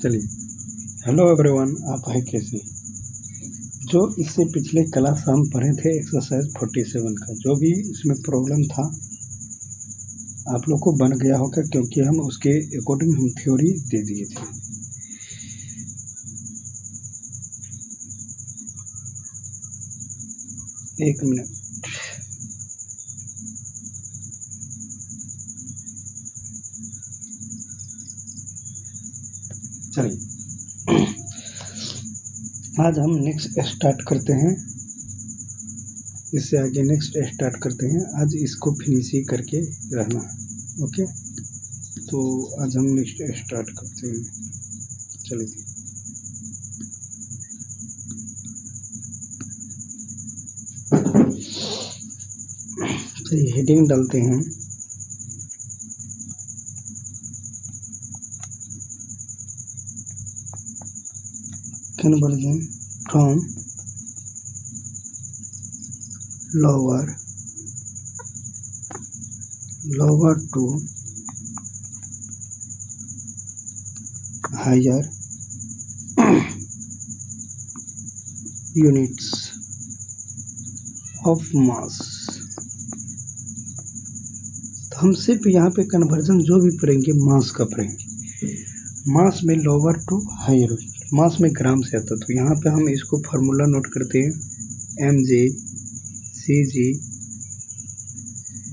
चलिए, hello everyone, आप हैं कैसे? जो इससे पिछले क्लास हम पढ़े थे एक्सरसाइज 47 का, जो भी इसमें प्रॉब्लम था आप लोग को बन गया होगा, क्योंकि हम उसके अकॉर्डिंग हम थ्योरी दे दिए थे। एक मिनट, चलिए आज हम नेक्स्ट स्टार्ट करते हैं। इससे आगे नेक्स्ट स्टार्ट करते हैं। आज इसको फिनिश ही करके रहना, ओके? तो आज हम नेक्स्ट स्टार्ट करते हैं। चलिए, हेडिंग डालते हैं। Conversion from lower to higher units of mass। तो हम सिर्फ यहाँ पे कन्वर्जन जो भी पढ़ेंगे मास का पढ़ेंगे। मास में लोअर टू हायर, मास में ग्राम से आता, तो यहाँ पे हम इसको फार्मूला नोट करते हैं। mg, cg,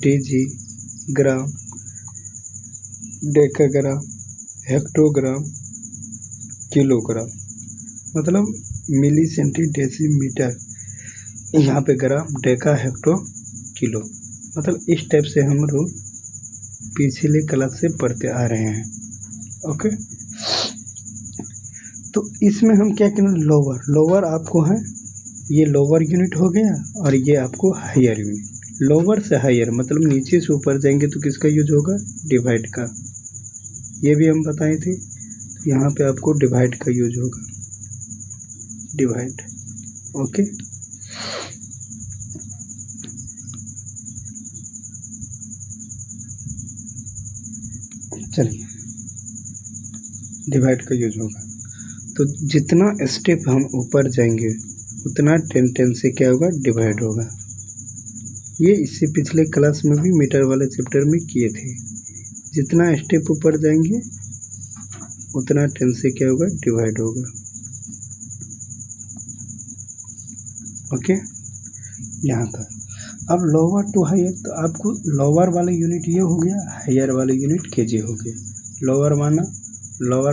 dg, ग्राम, डेकाग्राम, हेक्टोग्राम, किलोग्राम, मतलब मिली सेंटी डेसीमीटर, यहाँ पे ग्राम, डेका, हेक्टो, किलो, मतलब इस टाइप से हम लोग पिछले क्लास से पढ़ते आ रहे हैं, ओके? तो इसमें हम क्या करें, लोअर आपको है, ये लोअर यूनिट हो गया और ये आपको हायर यूनिट। लोअर से हायर मतलब नीचे से ऊपर जाएंगे तो किसका यूज होगा, डिवाइड का, ये भी हम बताए थे। तो यहाँ पे आपको डिवाइड का यूज होगा, डिवाइड, ओके? चलिए, डिवाइड का यूज होगा, तो जितना स्टेप हम ऊपर जाएंगे उतना 10 से क्या होगा, डिवाइड होगा। ये इससे पिछले क्लास में भी मीटर वाले चैप्टर में किए थे। जितना स्टेप ऊपर जाएंगे उतना 10 से क्या होगा, डिवाइड होगा, ओके? यहाँ तक। अब लोअर टू हायर, तो आपको लोअर वाला यूनिट ये हो गया, हायर वाला यूनिट केजी हो गया। लोअर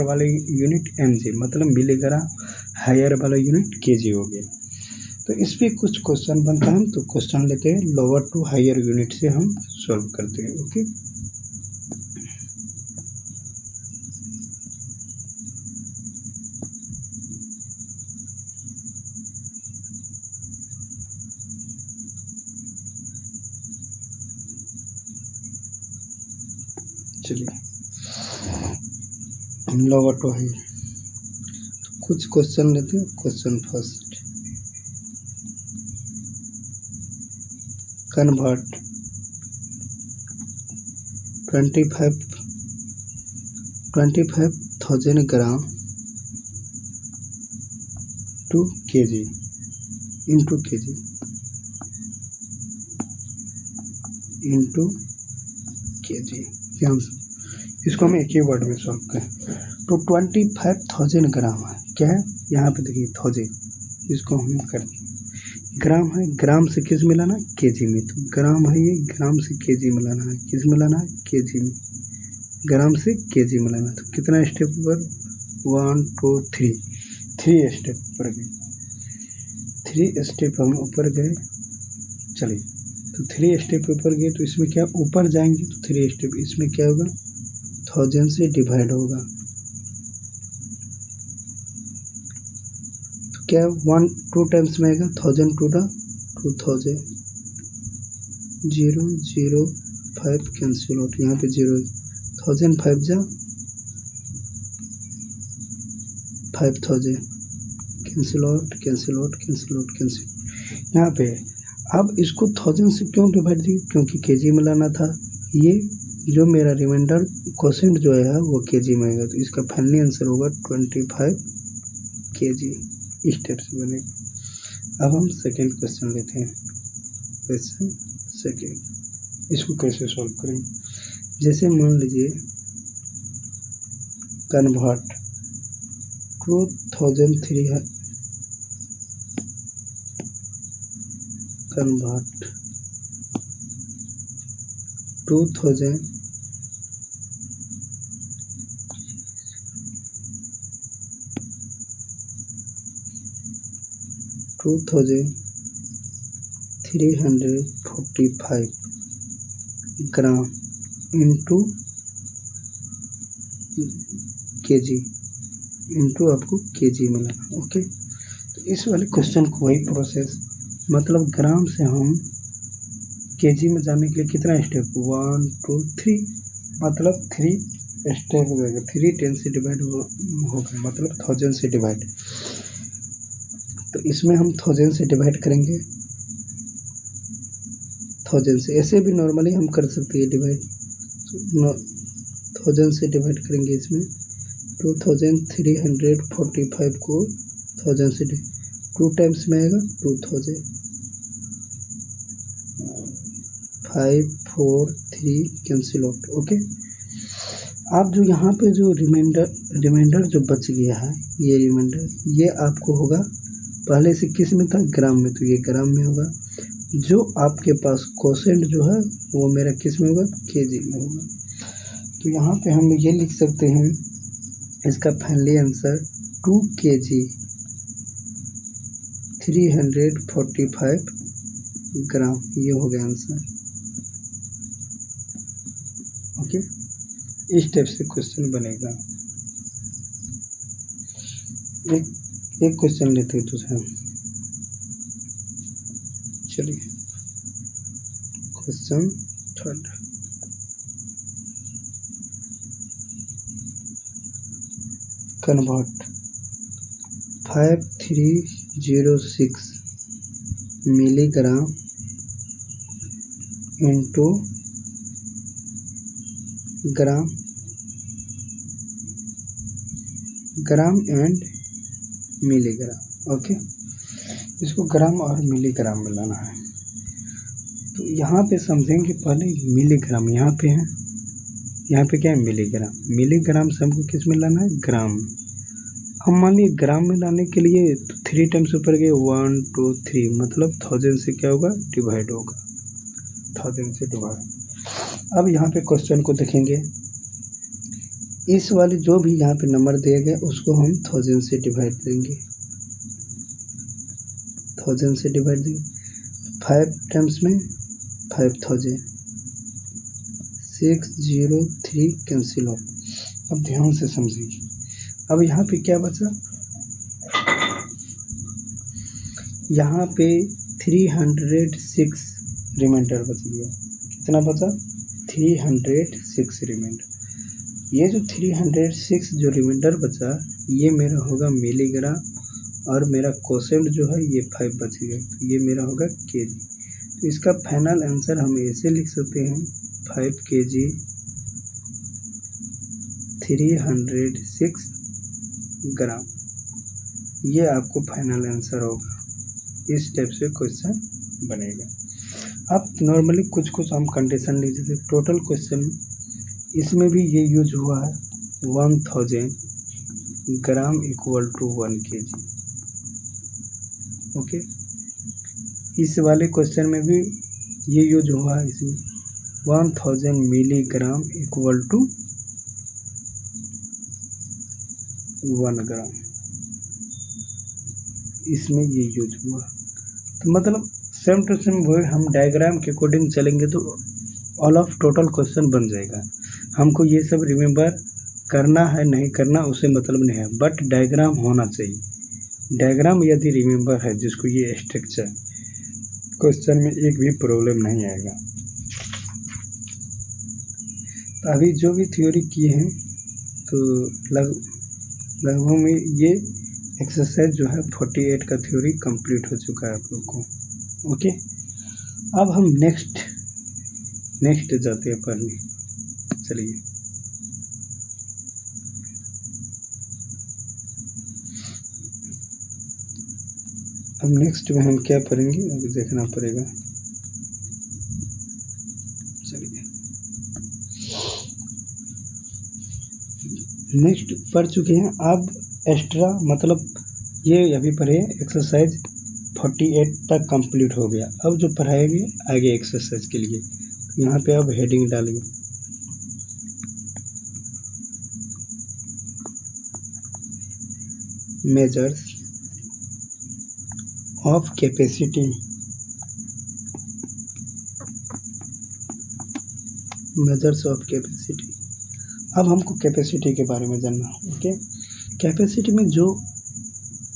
वाला यूनिट mg मतलब मिलीग्राम, हायर वाला यूनिट केजी हो गया। तो इस पर कुछ क्वेश्चन बनता है, तो क्वेश्चन लेते हैं, लोअर टू हायर यूनिट से हम सॉल्व करते हैं, ओके? चलिए, हम लोअर टू हायर तो कुछ क्वेश्चन लेते हैं। Question first, convert 25,000 gram to KG into KG. इसको हम एक ही वर्ड में सॉल्व करें तो 25,000 ग्राम है, क्या है यहाँ पे देखिए 1000, इसको हम करते ग्राम है, ग्राम से किस मिलाना, केजी में, तो ग्राम है ये, ग्राम से केजी मिलाना है, किस मिलाना है, केजी में, ग्राम से केजी मिलाना। तो कितना स्टेप ऊपर, 1 2 3 स्टेप ऊपर गए, 3 स्टेप हम ऊपर गए। चलिए, तो 3 स्टेप ऊपर गए तो इसमें क्या, ऊपर जाएंगे तो 3 स्टेप, इसमें क्या होगा, 1000 से डिवाइड होगा, क्या 1 2 टाइम्स में आएगा, 1000 टू 2000, 0 0 5 कैंसिल आउट, यहाँ पे 0, 1000 5 जा 5000, कैंसिल आउट। यहाँ पे अब इसको 1000 से क्यों डिवाइड दी, क्योंकि केजी में लाना था, ये जो मेरा रिमाइंडर क्वोशेंट जो है वो केजी में आएगा, तो इसका फाइनली आंसर होगा 25 केजी। इस टाइप से बनेगा। अब हम सेकेंड क्वेश्चन लेते हैं। क्वेश्चन सेकेंड, इसको कैसे सॉल्व करेंगे? जैसे मान लीजिए convert 2300 convert 2000 2345 gram into KG into आपको केजी मिला। ओके, तो इस वाले क्वेश्चन को वही प्रोसेस, मतलब ग्राम से हम केजी में जाने के लिए कितना स्टेप, 1 2 3, मतलब 3 स्टेप हो जाएगा। 3 10 से डिवाइड होगा, मतलब 1000 से डिवाइड। तो इसमें हम 1000 से डिवाइड करेंगे, 1000 से। ऐसे भी नॉर्मली हम कर सकते हैं डिवाइड, 1000 से डिवाइड करेंगे इसमें। 2345 को 1000 से 2 टाइम्स में आएगा, 2000 5 4 3 कैंसिल आउट। ओके, आप जो यहाँ पे जो रिमाइंडर जो बच गया है, ये रिमाइंडर ये आपको होगा पहले से किस में था, ग्राम में, तो ये ग्राम में होगा। जो आपके पास क्वोशेंट जो है वो मेरा किस में होगा, केजी में होगा। तो यहाँ पे हम ये लिख सकते हैं इसका फाइनली आंसर 2 केजी 345 ग्राम, ये हो गया आंसर। ओके, इस टाइप से क्वेश्चन बनेगा। एक क्वेश्चन लेते हैं दूसरा। चलिए question third, convert 5306 milligram into gram and milligram. Okay, इसको ग्राम और मिलीग्राम में लाना है। तो यहाँ पे समझेंगे पहले मिलीग्राम, यहाँ पे है, यहाँ पे क्या है, मिलीग्राम। मिलीग्राम से हमको किस में लाना है, ग्राम में। हम मान लीजिए ग्राम में लाने के लिए 3 टाइम्स ऊपर गए, 1 2 3, मतलब 1000 से क्या होगा, डिवाइड होगा, 1000 से डिवाइड। अब यहाँ पे क्वेश्चन को देखेंगे, इस वाले जो भी यहाँ पे नंबर दिए गए उसको हम 1000 से डिवाइड देंगे, 1000 से डिवाइड देंगे। 5 टाइम्स में 5000, 603 कैंसिल आउट। अब ध्यान से समझिए, अब यहाँ पे क्या बचा, यहाँ पे 306 रिमाइंडर बच गया। कितना बचा, 306 रिमाइंडर। ये जो 306 जो रिमाइंडर बचा, ये मेरा होगा मिलीग्राम, और मेरा क्वोशेंट जो है ये 5 बच गया, तो ये मेरा होगा केजी। तो इसका फाइनल आंसर हम ऐसे लिख सकते हैं, 5 केजी 306 ग्राम, ये आपको फाइनल आंसर होगा। इस टाइप से क्वेश्चन बनेगा। अब नॉर्मली कुछ हम कंडीशन लिख देते, टोटल क्वेश्चन इसमें भी ये यूज हुआ है, 1000 gram equal to 1 KG. Okay, इस वाले क्वेश्चन में भी ये यूज हुआ है, इसमें 1000 मिलीग्राम इक्वल टू 1 ग्राम, इसमें ये यूज हुआ। तो मतलब सेम टू सेम वो हम डायग्राम के अकॉर्डिंग चलेंगे तो ऑल ऑफ टोटल क्वेश्चन बन जाएगा। हमको ये सब रिमेंबर करना है नहीं करना उसे मतलब नहीं है, बट डायग्राम होना चाहिए। डायग्राम यदि रिमेंबर है जिसको ये स्ट्रक्चर, क्वेश्चन में एक भी प्रॉब्लम नहीं आएगा। तो अभी जो भी थ्योरी किए हैं तो लगभग में ये एक्सरसाइज जो है 48 का थ्योरी कंप्लीट हो चुका है आप लोग को। ओके, अब हम नेक्स्ट जाते हैं पढ़ने। चलिए अब नेक्स्ट में हम क्या पढ़ेंगे, अभी देखना पड़ेगा। चलिए नेक्स्ट पढ़ चुके हैं। अब एक्स्ट्रा मतलब ये अभी पढ़े एक्सरसाइज 48 तक कंप्लीट हो गया। अब जो पढ़ाएंगे आगे एक्सरसाइज के लिए, यहाँ पे अब हेडिंग डालिए measures of capacity, measures of capacity. अब हमको कैपेसिटी के बारे में जानना है। ओके, कैपेसिटी में जो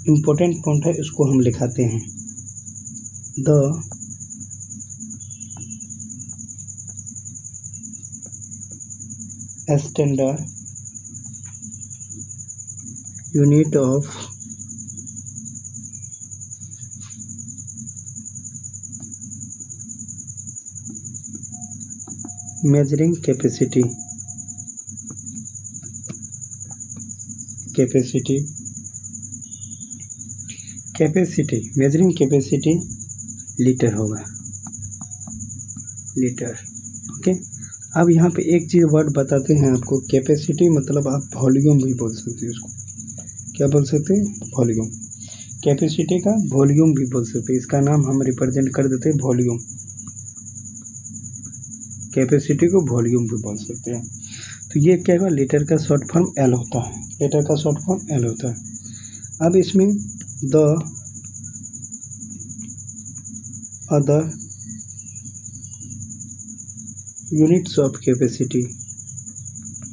इम्पोर्टेंट पॉइंट है उसको हम लिखाते हैं। The standard unit of measuring capacity measuring capacity litre होगा, लीटर। ओके, अब यहाँ पे एक चीज़ वर्ड बताते हैं आपको। कैपेसिटी मतलब आप वॉल्यूम भी बोल सकते हैं उसको। क्या बोल सकते हैं? वॉल्यूम। कैपेसिटी का वॉल्यूम भी बोल सकते हैं। इसका नाम हम रिप्रेजेंट कर देते हैं वॉल्यूम। कैपेसिटी को वॉल्यूम भी बोल सकते हैं। तो ये क्या होगा, लीटर का शॉर्ट फॉर्म एल होता है, लीटर का शॉर्ट फॉर्म एल होता है। अब इसमें the other units of capacity,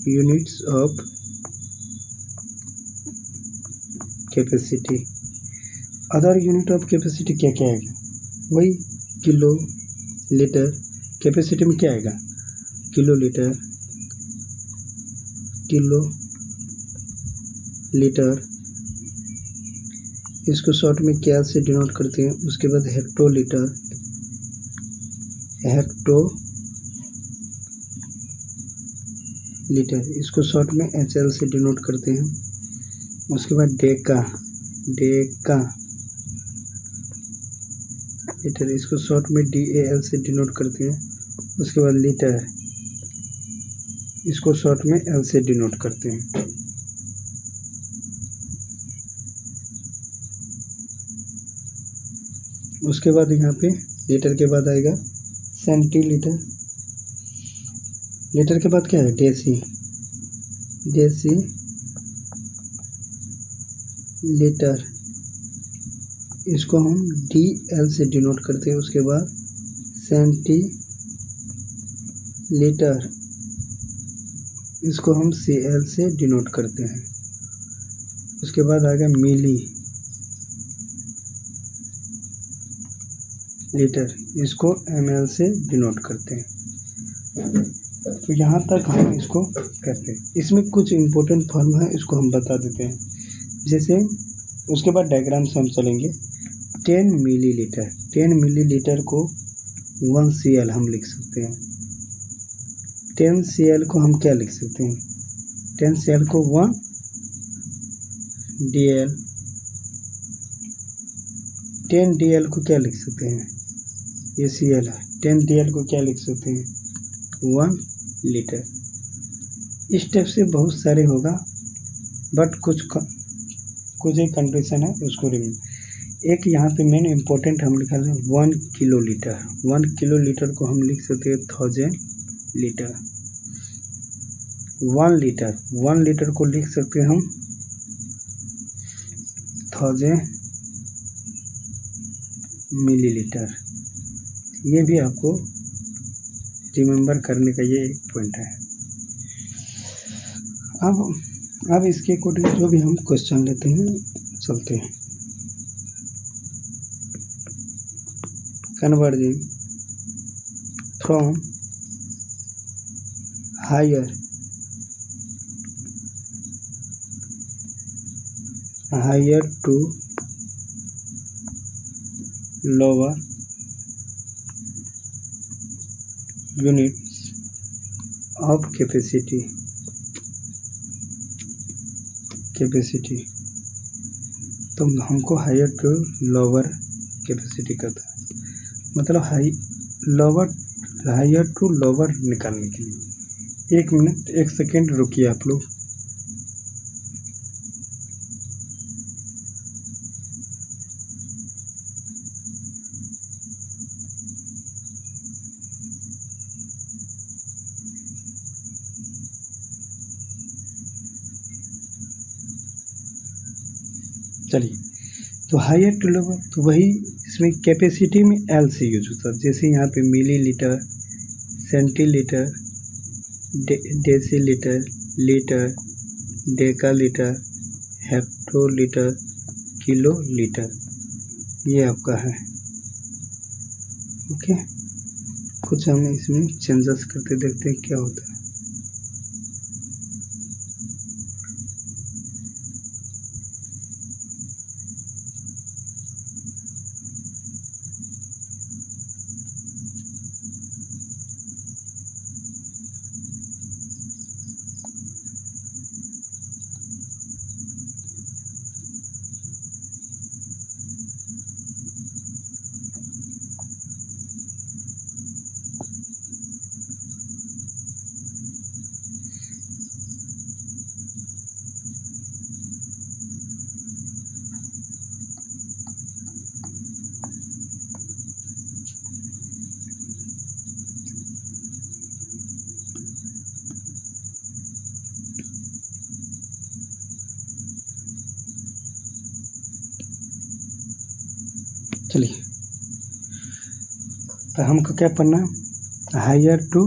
units of capacity, other unit of capacity क्या क्या आएगा? वही किलो लीटर। कैपेसिटी में क्या आएगा? किलो लीटर, किलो लीटर, इसको शॉर्ट में क्या से डिनोट करते हैं। उसके बाद हेक्टो लीटर, हेक्टो लीटर, इसको शॉर्ट में HL से डिनोट करते हैं। उसके बाद डेका, डेका लीटर, इसको शॉर्ट में DAL से डिनोट करते हैं। उसके बाद लीटर, इसको शॉर्ट में L से डिनोट करते हैं। उसके बाद यहाँ पे लीटर के बाद आएगा सेंटीलीटर, लीटर के बाद क्या है? डेसी, डेसी लीटर, इसको हम DL से डिनोट करते हैं। उसके बाद सेंटी लीटर, इसको हम CL से डिनोट करते हैं। उसके बाद आ गया मिली लीटर, इसको ML से डिनोट करते हैं। तो यहाँ तक हम इसको करते हैं। इसमें कुछ इम्पोर्टेंट फॉर्म है, इसको हम बता देते हैं। जैसे उसके बाद डायग्राम से हम चलेंगे। 10 मिलीलीटर, 10 मिलीलीटर को 1 CL हम लिख सकते हैं। 10 CL को हम क्या लिख सकते हैं? 10 CL को 1 DL, 10 DL को क्या लिख सकते हैं? ये CL है। 10 DL को क्या लिख सकते हैं? 1 लीटर। इस टाइप से बहुत सारे होगा, बट कुछ एक कंडीशन है, उसको रिमूव। एक यहाँ पे मेन इम्पोर्टेंट हम लिखा है 1 किलो लीटर। 1 किलो लीटर को हम लिख सकते हैं 1000 लीटर। 1 लीटर, 1 लीटर को लिख सकते हैं हम 1000 मिलीलीटर। ये भी आपको रिमेम्बर करने का ये एक पॉइंट है। अब इसके अकॉर्डिंग जो भी हम क्वेश्चन लेते हैं, चलते हैं। Converging from higher to lower units of capacity तो हमको हायर टू लोअर कैपेसिटी करता है, मतलब हायर टू लोअर निकालने के लिए। 1 मिनट 1 सेकेंड रुकिए आप लोग। चलिए, तो हायर टू लोअर, तो वही इसमें कैपेसिटी में एल से यूज होता है। जैसे यहाँ पे millilitre, centilitre, decilitre, litre, decalitre, hectolitre, kilolitre, ये आपका है। ओके, कुछ हम इसमें चेंजेस करते देखते हैं क्या होता है। चलिए, तो हमको क्या पढ़ना है, हायर टू,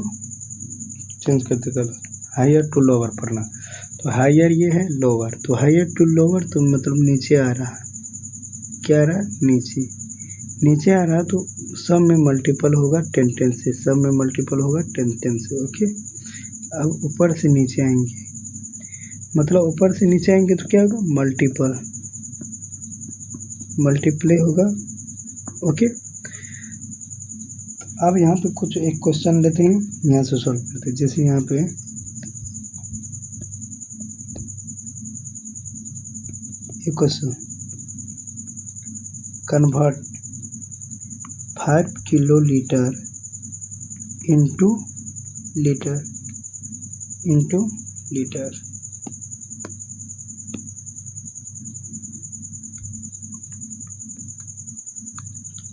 चेंज करते कल, हायर टू लोअर पढ़ना। तो हायर ये है, लोअर, तो हायर टू लोअर तो मतलब नीचे आ रहा है, क्या आ रहा है, नीचे आ रहा है, तो सब में मल्टीपल होगा 10 से, सब में मल्टीपल होगा 10 से। ओके, अब ऊपर से नीचे आएंगे, मतलब ऊपर से नीचे आएंगे तो क्या होगा, मल्टीप्लाई होगा। ओके, अब यहाँ पे कुछ एक क्वेश्चन लेते हैं, यहाँ से सॉल्व करते हैं। जैसे यहाँ पे एक question, convert 5 kilolitre into litre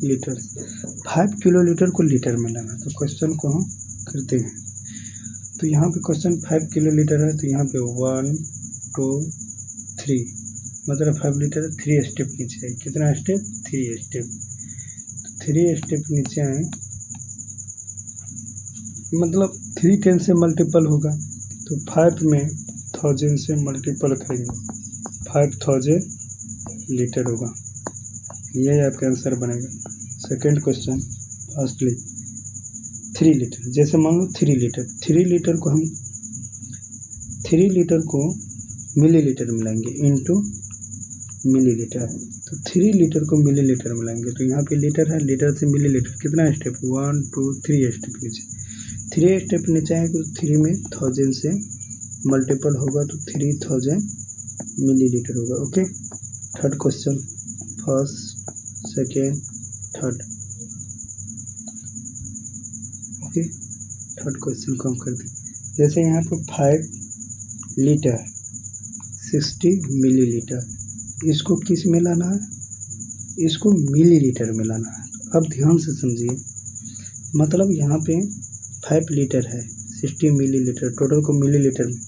litre 5 kilolitre को लीटर में लाना। तो क्वेश्चन को हम करते हैं। तो यहाँ पे क्वेश्चन 5 किलोलीटर है, तो यहाँ पे 1 2 3, मतलब 5 लीटर 3 स्टेप नीचे है। कितना स्टेप, 3 स्टेप। 3 स्टेप नीचे आए, मतलब 3 10 से मल्टीपल होगा, तो 5 में 1000 से मल्टीपल करेंगे, 5000 लीटर होगा। यही आपका आंसर बनेगा। सेकेंड क्वेश्चन, फर्स्टली 3 लीटर, जैसे मान लो 3 लीटर, 3 लीटर को हम 3 लीटर को मिलीलीटर मिलाएंगे इनटू मिलीलीटर। तो 3 लीटर को मिलीलीटर मिलाएंगे, तो यहाँ पे लीटर है, लीटर से मिलीलीटर कितना स्टेप, 1 2 3 स्टेप नीचे। 3 स्टेप नीचे आएगा तो 3 में 1000 से मल्टीपल होगा, तो 3000 मिलीलीटर होगा। Okay, third question, first second third. Okay, third question को हम करते हैं। जैसे यहाँ पे 5 लीटर 60 मिलीलीटर, इसको किस में लाना है, इसको मिलीलीटर में लाना है। अब ध्यान से समझिए, मतलब यहाँ पे 5 लीटर है, 60 मिलीलीटर, टोटल को मिलीलीटर में,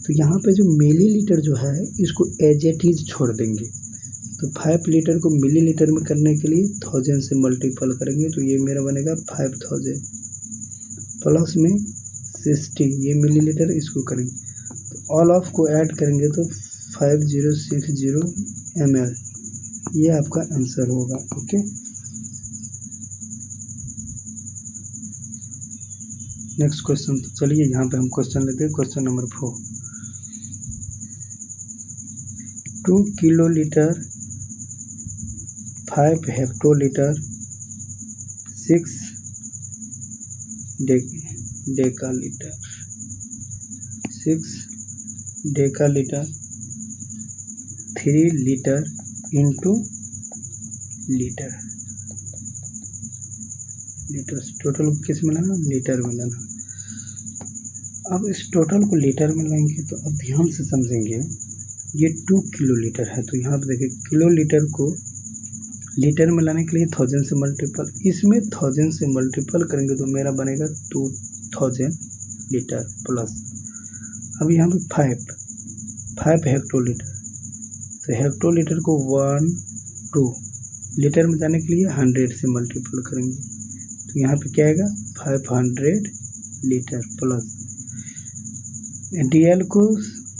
तो यहाँ पे जो मिलीलीटर जो है इसको एज इट इज छोड़ देंगे। तो 5 लीटर को मिलीलीटर में करने के लिए 1000 से मल्टीपल करेंगे, तो ये मेरा बनेगा 5000 प्लस में 60, ये मिलीलीटर, इसको करेंगे तो ऑल ऑफ को ऐड करेंगे तो 5060 ml, ये आपका आंसर होगा। Okay, next question. तो चलिए यहाँ पे हम क्वेश्चन लेते हैं, question number 4। 2 kilolitre 5 hectolitre 6 डेकालीटर। 6 Deka litre 3 litre into litre total किस में लाना, लीटर में लाना। अब इस टोटल को लीटर में लाएंगे तो अब ध्यान से समझेंगे, ये 2 किलो लीटर है, तो यहाँ पर देखिए किलो लीटर को लीटर में लाने के लिए 1000 से मल्टीपल, इसमें 1000 से मल्टीपल करेंगे तो मेरा बनेगा 2000 लीटर प्लस। अब यहाँ पे 5 हेक्टोलीटर, तो हेक्टोलीटर को 1 2 लीटर में जाने के लिए 100 से मल्टीपल करेंगे, तो यहाँ पे क्या आएगा 500 लीटर प्लस। DL को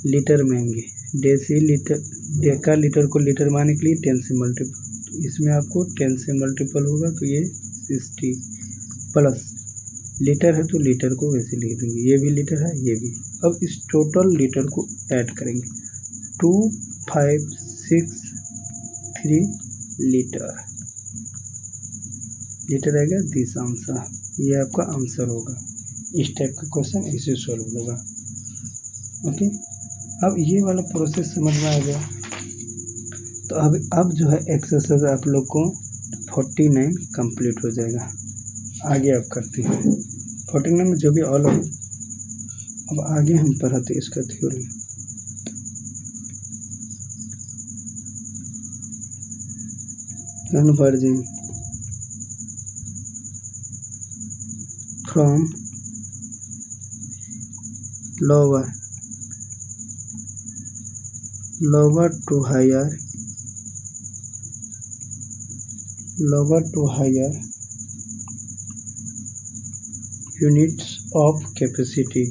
लीटर में आएंगे, डेसी लीटर डेका लीटर को लीटर में आने के लिए 10 से मल्टीपल, तो इसमें आपको 10 से मल्टीपल होगा तो ये 60 प्लस लीटर है तो लीटर को वैसे लिख देंगे, ये भी लीटर है ये भी। अब इस टोटल लीटर को ऐड करेंगे 2563 लीटर आएगा दिस आंसर, ये आपका आंसर होगा। इस टाइप का क्वेश्चन ऐसे सॉल्व होगा। ओके, अब ये वाला प्रोसेस समझ में आ गया। तो अब जो है एक्सरसाइज आप लोग को 49 कंप्लीट हो जाएगा। आगे आप करते हैं 49 में जो भी ऑल हो। अब आगे हम पढ़ाते इसका theory. Converging from lower to higher units of capacity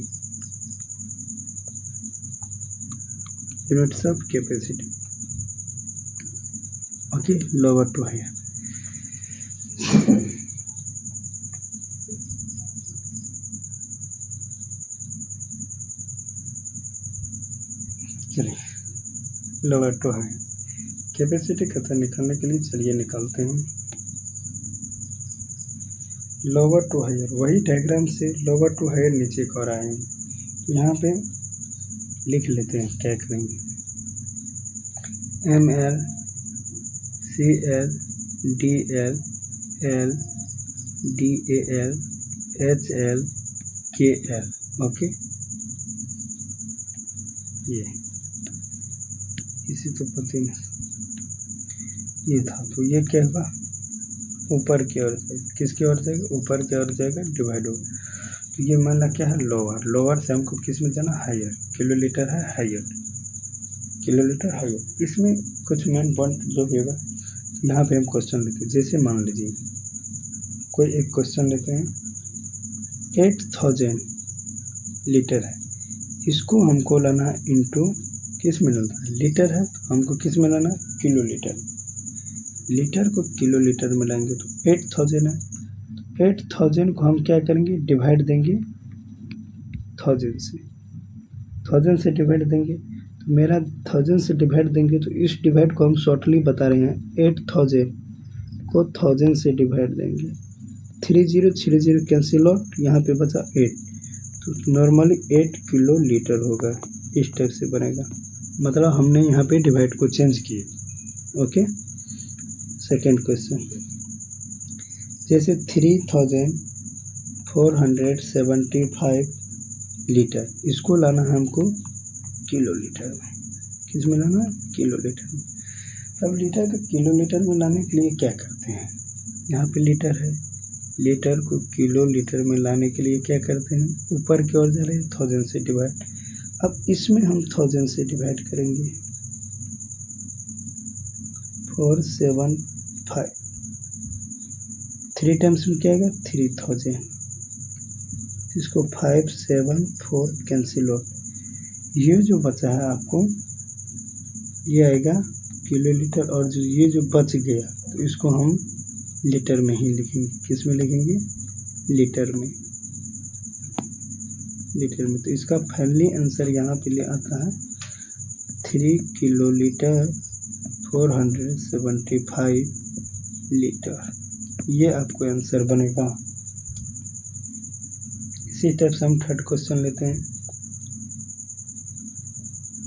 okay, lower to higher। चलिए लोअर टू हाई कैपेसिटी कथन निकालने के लिए चलिए निकालते हैं। लोअर टू हायर, वही डायग्राम से लोअर टू हायर नीचे को आए हैं, यहाँ पे लिख लेते हैं क्या करेंगे। ML CL DL L DAL HL KL okay, ये इसी तो पता नहीं ये था, तो ये क्या होगा ऊपर की ओर जाएगा, किसकी ओर जाएगा ऊपर की ओर जाएगा, डिवाइड होगा। तो ये मान ला क्या है लोअर से हमको किस में जाना हायर, किलोलीटर है हायर, किलोलीटर हायर। इसमें कुछ मेन पॉइंट जो भी होगा यहाँ पे हम क्वेश्चन लेते हैं। जैसे मान लीजिए कोई एक क्वेश्चन लेते हैं 8000 लीटर है, इसको हमको लाना है इंटू किस में लाना है, लीटर है तो हमको किस में लाना है किलोलीटर, लीटर को किलोलीटर में लाएंगे तो 8000 है, 8000 को हम क्या करेंगे डिवाइड देंगे 1000 से डिवाइड देंगे, तो मेरा 1000 से डिवाइड देंगे तो इस डिवाइड को हम शॉर्टली बता रहे हैं, 8000 को 1000 से डिवाइड देंगे, 30 कैंसिल आउट, यहाँ पे बचा 8, तो नॉर्मली 8 किलो लीटर होगा। इस टाइप से बनेगा, मतलब हमने यहाँ पे डिवाइड को चेंज किए। ओके, सेकेंड क्वेश्चन जैसे 3475 लीटर, इसको लाना है हमको किलो लीटर में, किस में लाना है किलो लीटर में। अब लीटर का किलो लीटर में लाने के लिए क्या करते हैं, यहाँ पे लीटर है, लीटर को किलो लीटर में लाने के लिए क्या करते हैं ऊपर की ओर जा रहे हैं 1000 से डिवाइड। अब इसमें हम 1000 से डिवाइड करेंगे 475, 3 टाइम्स में क्या आएगा 3000, इसको 574 कैंसिल आउट, ये जो बचा है आपको ये आएगा किलो लीटर, और जो ये जो बच गया तो इसको हम लीटर में ही लिखेंगे, किस में लिखेंगे लीटर में, तो इसका फाइनली आंसर यहाँ पे ले आता है 3 किलो लीटर 475 लीटर, ये आपको आंसर बनेगा। इसी टाइप से हम थर्ड क्वेश्चन लेते हैं।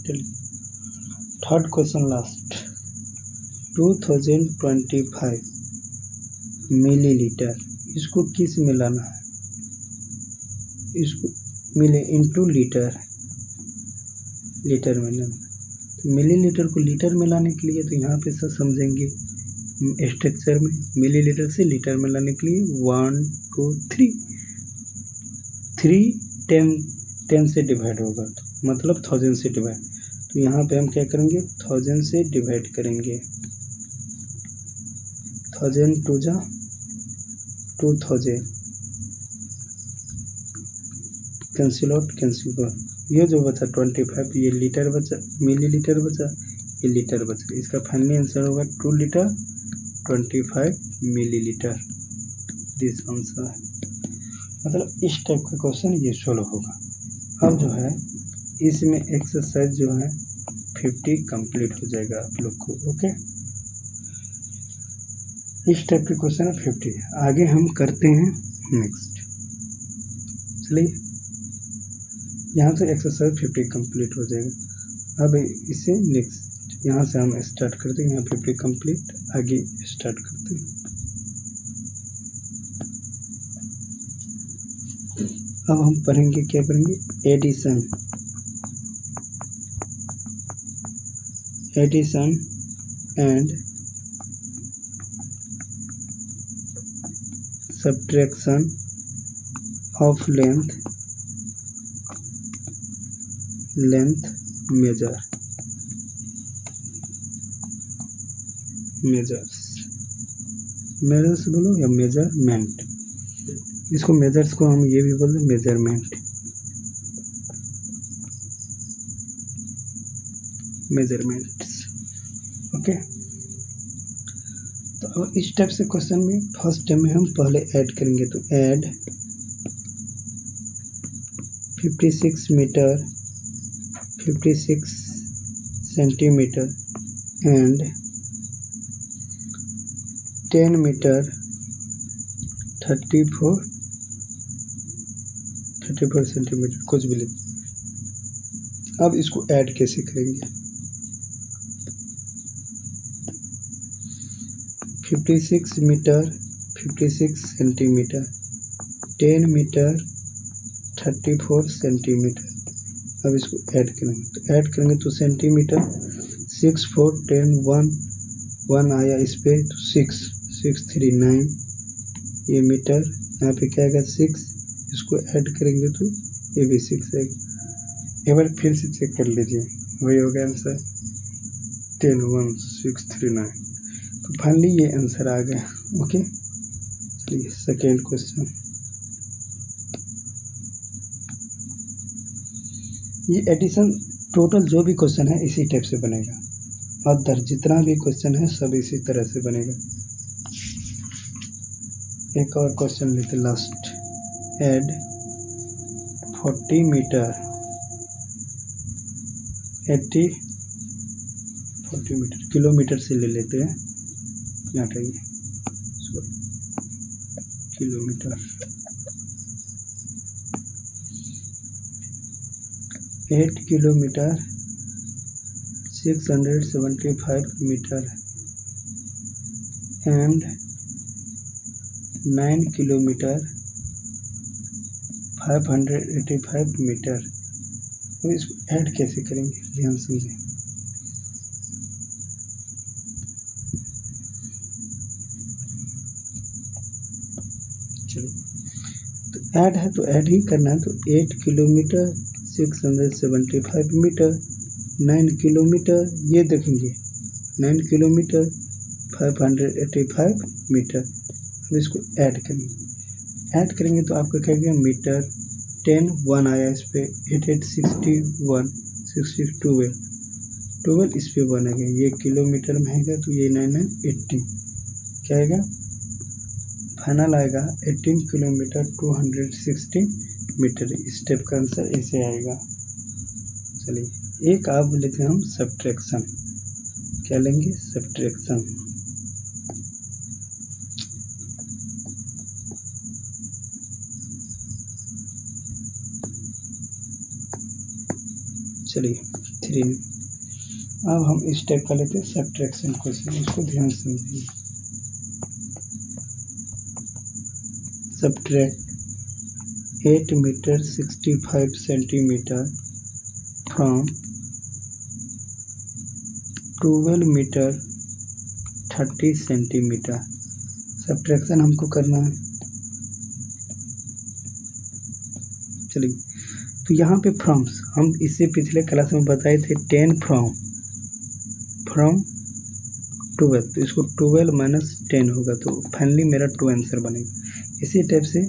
थर्ड क्वेश्चन लास्ट, 2025 मिलीलीटर, इसको किस में लाना है, इसको मिली इंटू लीटर, लीटर में लाना। तो मिलीलीटर को लीटर में लाने के लिए तो यहाँ पे सब समझेंगे स्ट्रक्चर में, मिलीलीटर से लीटर में लाने के लिए 1 2 3 10 से डिवाइड होगा, तो मतलब 1000 से डिवाइड। तो यहाँ पे हम क्या करेंगे, 1000 से डिवाइड करेंगे, 1000 टू जा 2000, कैंसिल आउट कैंसिल आउट, ये जो बचा 25, ये लीटर बचा, मिलीलीटर बचा, ये लीटर बचा, इसका फाइनली आंसर होगा 2 लीटर 25 मिलीलीटर, दिस आंसर। मतलब इस टाइप का क्वेश्चन ये सोल्व होगा। अब जो है इसमें एक्सरसाइज जो है 50 कंप्लीट हो जाएगा आप लोग को, ओके। इस टाइप के क्वेश्चन है 50। आगे हम करते हैं नेक्स्ट, चलिए यहाँ से एक्सरसाइज 50 कंप्लीट हो जाएगा। अब इसे नेक्स्ट यहाँ से हम स्टार्ट करते हैं, यहाँ 50 कंप्लीट, आगे स्टार्ट करते हैं। अब हम पढ़ेंगे, क्या पढ़ेंगे, addition, addition and subtraction of length measure, measures बोलो या मेजरमेंट, इसको मेजर्स को हम ये भी बोलते हैं मेजरमेंट, मेजरमेंट्स, ओके। तो अब इस टाइप से क्वेश्चन में फर्स्ट स्टेप में हम पहले ऐड करेंगे, तो add 56 metre 56 centimetre and 10 metre 34 centimetre, कुछ भी लिख। अब इसको ऐड कैसे करेंगे, 56 मीटर 56 सेंटीमीटर 10 मीटर 34 सेंटीमीटर। अब इसको ऐड करेंगे, तो ऐड करेंगे तो सेंटीमीटर 6 4 10 1 आया इस पे, तो 6 6 3 9, ये मीटर, यहाँ पे क्या आएगा 6, इसको ऐड करेंगे तो ये भी 6 आएगा। एक बार फिर से चेक कर लीजिए, वही हो गया आंसर 10 1 6 3 9। तो फाइनली ये आंसर आ गया, ओके। चलिए सेकेंड क्वेश्चन, ये एडिशन टोटल जो भी क्वेश्चन है इसी टाइप से बनेगा, अदर जितना भी क्वेश्चन है सब इसी तरह से बनेगा। एक और क्वेश्चन लेते last, add 40 metre 40 metre, kilometre से ले लेते हैं, यहाँ पे kilometre, 8 kilometre 675 metre and 9 kilometre 585 metre. तो इसको ऐड कैसे करेंगे, ध्यान समझें। चलो, तो ऐड है तो ऐड ही करना है, तो 8 किलोमीटर 675 मीटर 9 किलोमीटर, ये देखेंगे 9 किलोमीटर 585 मीटर। अब इसको ऐड करेंगे तो आपका क्या गया, मीटर 10 1 आया इस पे, 8 8 61 60 12 इस पे 1 आ गया, ये किलोमीटर में आएगा तो ये 9 9 80, क्या आएगा फाइनल आएगा 18 किलोमीटर 260 मीटर। इस स्टेप का आंसर ऐसे आएगा। चलिए एक आप लेते हैं हम सब्ट्रैक्शन, क्या लेंगे, सब्ट्रैक्शन। चलिए 3 में। अब हम इस टाइप का लेते हैं सब्ट्रैक्शन क्वेश्चन, इसको ध्यान से समझिए। Subtract 8 metre 65 centimetre from 12 metre 30 centimetre. Subtraction हमको करना है। चलिए, तो यहाँ पे फ्रॉम्स हम इससे पिछले क्लास में बताए थे 10 फ्रॉम 12, तो इसको 12 माइनस 10 होगा, तो फाइनली मेरा 2 आंसर बनेगा। इसी टाइप से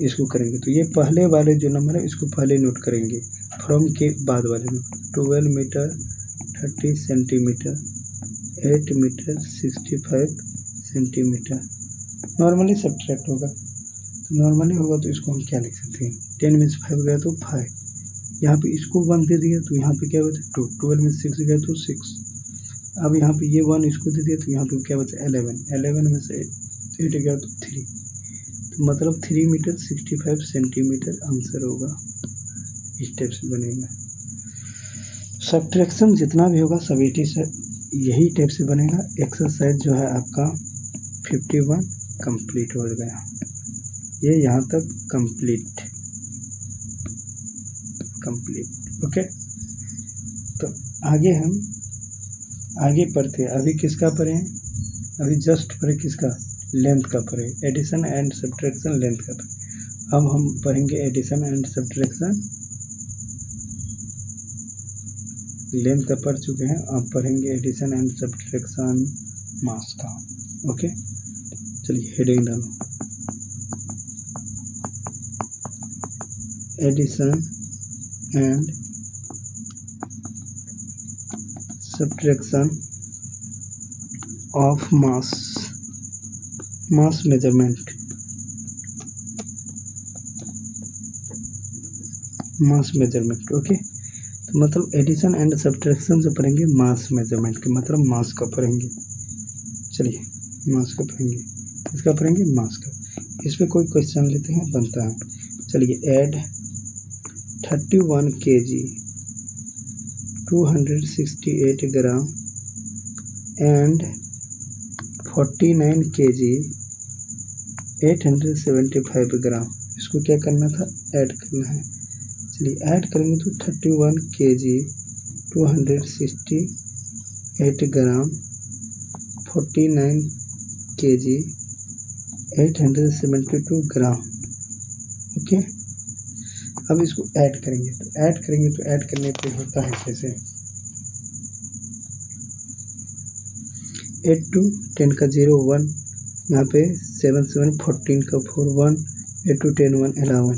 इसको करेंगे, तो ये पहले वाले जो नंबर है इसको पहले नोट करेंगे, फ्रॉम के बाद वाले number. 12 metre 30 centimetre 8 metre 65 centimetre. Normally subtract होगा, तो नॉर्मली होगा तो इसको हम क्या लिख सकते हैं, 10 में से 5 गया तो 5, यहाँ पे इसको 1 दे दिया तो यहाँ पे क्या बचा 2, 12 में 6 गया तो 6। अब यहाँ पे ये 1 इसको दे दिया तो यहाँ पे क्या बचा 11, 11 में से 8 गया तो 3, तो मतलब 3 मीटर 65 सेंटीमीटर आंसर होगा। इस टाइप से बनेगा। सब्ट्रैक्शन जितना भी होगा सब यही टाइप से बनेगा। एक्सरसाइज जो है आपका 51 कंप्लीट हो गया, ये यहाँ तक कंप्लीट। ओके, तो आगे पढ़ते हैं। अभी किसका पढ़े हैं, अभी जस्ट पढ़े किसका, लेंथ का पढ़े, एडिशन एंड सब्ट्रैक्शन लेंथ का पढ़े। अब हम पढ़ेंगे एडिशन एंड सब्ट्रैक्शन, लेंथ का पढ़ चुके हैं, अब पढ़ेंगे एडिशन एंड सब्ट्रैक्शन मास का। ओके, चलिए हेडिंग डालो, addition and subtraction of mass measurement. Okay, तो मतलब एडिशन एंड सब्ट्रैक्शन से पढ़ेंगे मास मेजरमेंट के, मतलब मास का पढ़ेंगे। चलिए मास का पढ़ेंगे, इसका पढ़ेंगे मास का। इस पे कोई क्वेश्चन लेते हैं, बनता है। चलिए, add 31 kg 268 gram and 49 kg 875 ग्राम, इसको क्या करना था, ऐड करना है। चलिए ऐड करेंगे तो 31 kg 268 ग्राम 49 kg 872 ग्राम। ओके, अब इसको ऐड करेंगे, तो ऐड करने पे होता है कैसे, 8 2 10 का 0 1, यहाँ पे 7 7 14 का 4 1, 8 2 10 1 11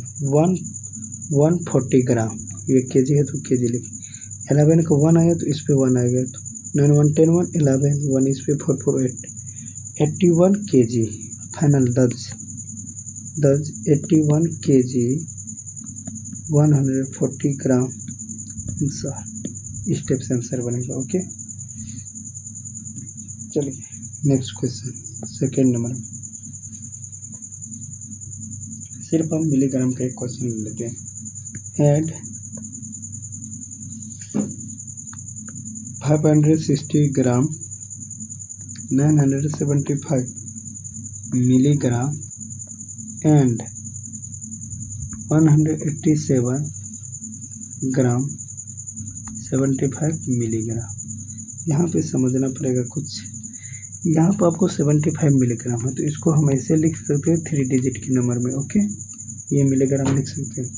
140 ग्राम। ये केजी है तो केजी लिख, 11 का 1 आया तो इस पे 1 आ गया, तो 9 1 10 1 11 1 इस पे 4 4 8 81 kg फाइनल दर्ज 81 kg 140 ग्राम आंसर। इस टाइप से आंसर बनेगा। ओके, चलिए नेक्स्ट क्वेश्चन, सेकेंड नंबर में सिर्फ हम मिलीग्राम का एक क्वेश्चन ले लेते हैं। Add 560 gram 975 milligram and 187 gram 75 milligram. यहाँ पे समझना पड़ेगा कुछ, यहाँ पर आपको 75 मिलीग्राम है, तो इसको हम ऐसे लिख सकते हैं 3 डिजिट के नंबर में। ओके, ये मिलीग्राम लिख सकते हैं।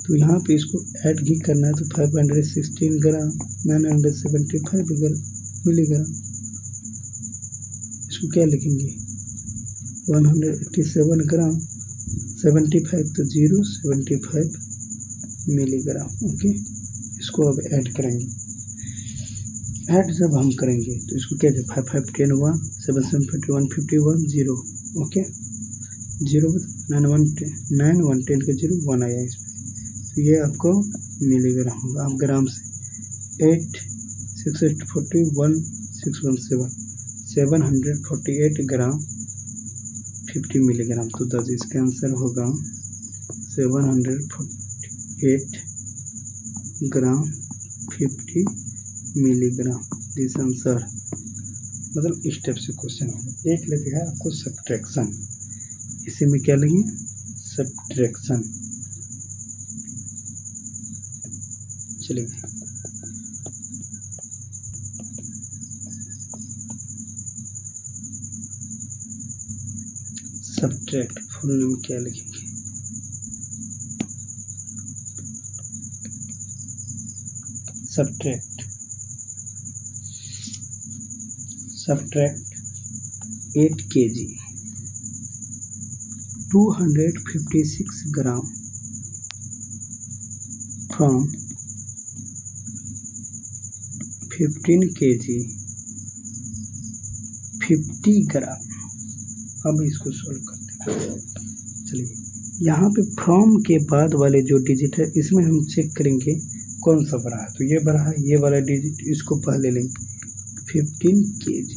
तो यहाँ पे इसको ऐड ही करना है, तो 516 ग्राम 975 मिलीग्राम, इसको क्या लिखेंगे 187 ग्राम 75 तो 075 मिलीग्राम। ओके, इसको अब ऐड करेंगे। ऐड जब हम करेंगे तो इसको क्या 5 5 10 1 7 7 51 51 0। ओके, 0 9 1 10 का 0 1 आया इसमें, तो ये आपको मिलीग्राम होगा। आप ग्राम से 8 6 8 41 617 748 ग्राम 50 मिलीग्राम, तो दस इसका आंसर होगा 748 ग्राम 50 मिलीग्राम। दिस आंसर, मतलब इस टाइप से क्वेश्चन होगा। एक लेते हैं आपको सब्ट्रैक्शन, इसी में क्या लेंगे, सब्ट्रैक्शन। चलिए सब्ट्रैक्ट फुल नेम क्या लिखेंगे, subtract 8 kg 256 gram from 15 kg 50 ग्राम। अब इसको सॉल्व करते हैं। चलिए यहाँ पे फ्रॉम के बाद वाले जो डिजिट है इसमें हम चेक करेंगे कौन सा बड़ा है। तो ये बड़ा है, ये वाला डिजिट, इसको पहले लेंगे। 15 kg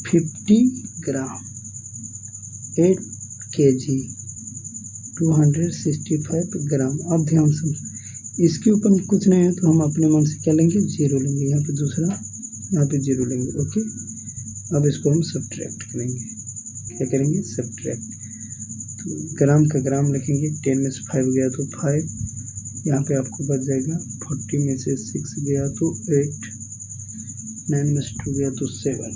50 ग्राम 8 kg 265 ग्राम। अब ध्यान से, इसके ऊपर कुछ नहीं है तो हम अपने मन से क्या लेंगे, जीरो लेंगे। यहाँ पे दूसरा, यहाँ पे जीरो लेंगे। ओके, अब इसको हम सब्ट्रैक्ट करेंगे। क्या करेंगे, सब्ट्रैक्ट। तो ग्राम का ग्राम लिखेंगे, 10 में से 5 गया तो 5, यहाँ पे आपको बच जाएगा। 40 में से 6 गया तो 8, 9 में से 2 गया तो 7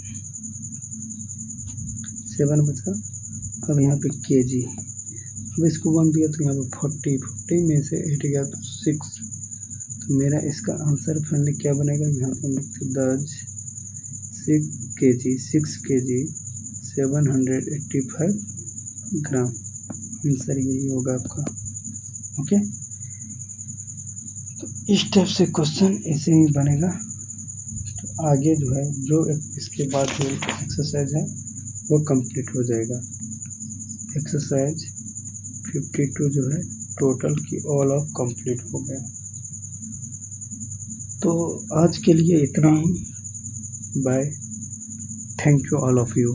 बचा। अब यहाँ पे kg, अब इसको 1 दिया तो यहाँ पे 40 में से 8 गया तो 6। तो मेरा इसका आंसर फाइनली क्या बनेगा, यहाँ पर लिखते 10 6 kg 785 ग्राम। आंसर यही होगा आपका। ओके, तो इस टाइप से क्वेश्चन ऐसे ही बनेगा। तो आगे जो है, जो इसके बाद जो एक्सरसाइज है वो कंप्लीट हो जाएगा। एक्सरसाइज 52 जो है टोटल की ऑल ऑफ कंप्लीट हो गया। तो आज के लिए इतना ही। Bye, thank you all of you.